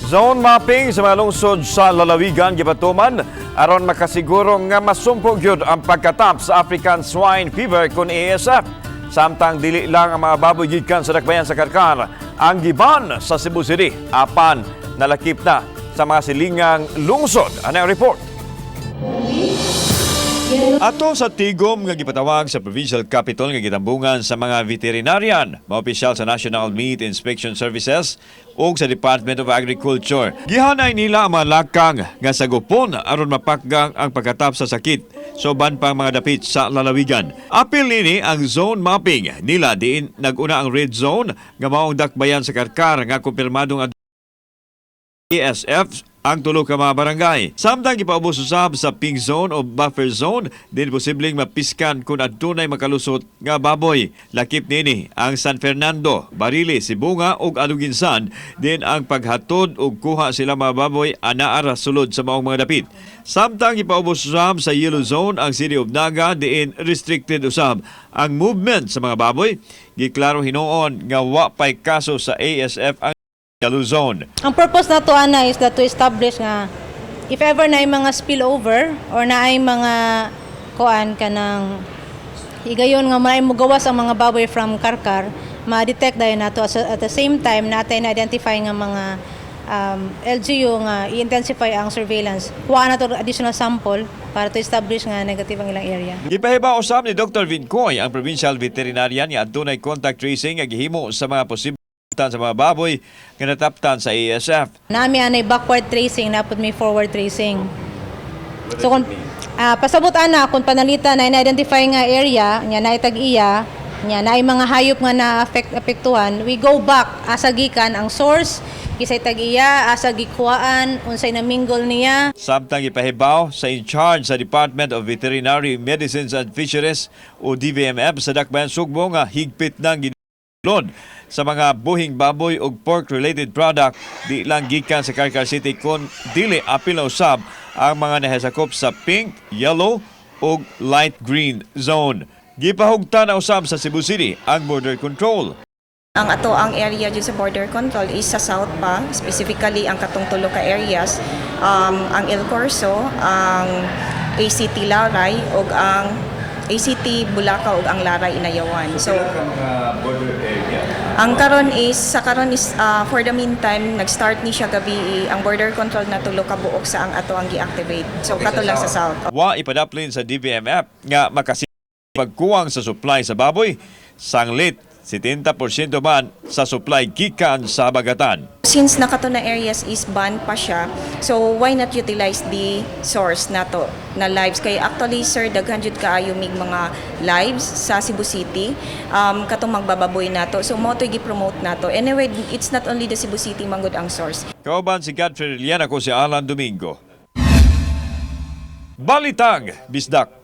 Zone mapping sa mga lungsod sa lalawigan gipatuman aron makasiguro nga masumpog gyud ang pagkatap sa African Swine Fever kun ASF. Samtang dili lang ang mga baboy gikan sa dakbayan sa Karkar ang giban sa Cebu City apan nalakip na sa mga silingang lungsod. Ano ang report? Ato sa tigom nga gipatawag sa provincial capital nga gitambungan sa mga veterinarian, mga opisyal sa National Meat Inspection Services ug sa Department of Agriculture. Gihanay nila ang mga lakang nga sagupon aron mapakgang ang pagkatap sa sakit soban pang mga dapit sa lalawigan. Apil nini ang zone mapping nila diin naguna ang red zone nga maong dakbayan sa Karkar nga kumpirmadong ASF ang tulo ka mga barangay. Samtang ipaubos usab sa pink zone o buffer zone, din posibleng mapiskan kung adunay makalusot nga baboy. Lakip nini ang San Fernando, Barili, Sibunga ug Aluginsan, din ang paghatod ug kuha sila mga baboy anaara sulod sa maong mga dapit. Samtang ipaubos usab sa yellow zone ang City of Naga, diin restricted usab ang movement sa mga baboy. Giklaro hinuon nga wa pay kaso sa ASF ang yellow zone. Ang purpose na to ana is that to establish nga if ever na ay mga spillover or na ay mga kuan kanang higayon nga maay mugawas ang mga baboy from Karkar, ma-detect dayon nato at the same time natin identify nga mga LGU nga i-intensify ang surveillance. Kuha na to additional sample para to establish nga negative ang ilang area. Gipahibaw usab ni Dr. Vincoy, ang provincial veterinarian nga adunay contact tracing nga gihimo sa mga posible sa mga baboy nga nataptan sa ASF. Nami anay backward tracing na pud may forward tracing. So kung pasabot ana kung panalita na identify nga area nya na tag-iya nya na mga hayop nga na-apektuhan, we go back asa gikan ang source kisay tag-iya asa gikuhaan unsay na mingle niya. Samtang ipahibaw sa in charge sa Department of Veterinary Medicines and Fisheries o DVMF sa Dakbayan Sugbo nga higpit nang lod sa mga buhing baboy ug pork-related product di lang gikan sa Karkar City kun dili apil na usab ang mga nahesakop sa pink, yellow ug light green zone. Gipahugtan na usab sa Cebu City ang border control. Ang ato ang area dyan sa border control is sa south pa, specifically ang katong tulo ka areas, ang El Corso, ang ACT Laray ug ang ACT Bulacau ug ang Laray Inayawan. So border area. ang karon is for the meantime nag-start ni siya gabi ang border control na tulo ka buok sa ang ato ang gi-activate. So kato lang sa south. Wa ipadaplin sa DVMF nga pagkuwang sa supply sa baboy, sanglit 70% man sa supply gikan sa habagatan. Since nakato na areas is banned pa siya, so why not utilize the source nato na lives? Kaya actually sir, daghan jud kaayo mig mga lives sa Cebu City katong magbababoy nato. So mo to gi-promote nato. Anyway, it's not only the Cebu City manggod ang source. Kauban si Godfrey Lilian, ako si Alan Domingo. Balitang Bisdak.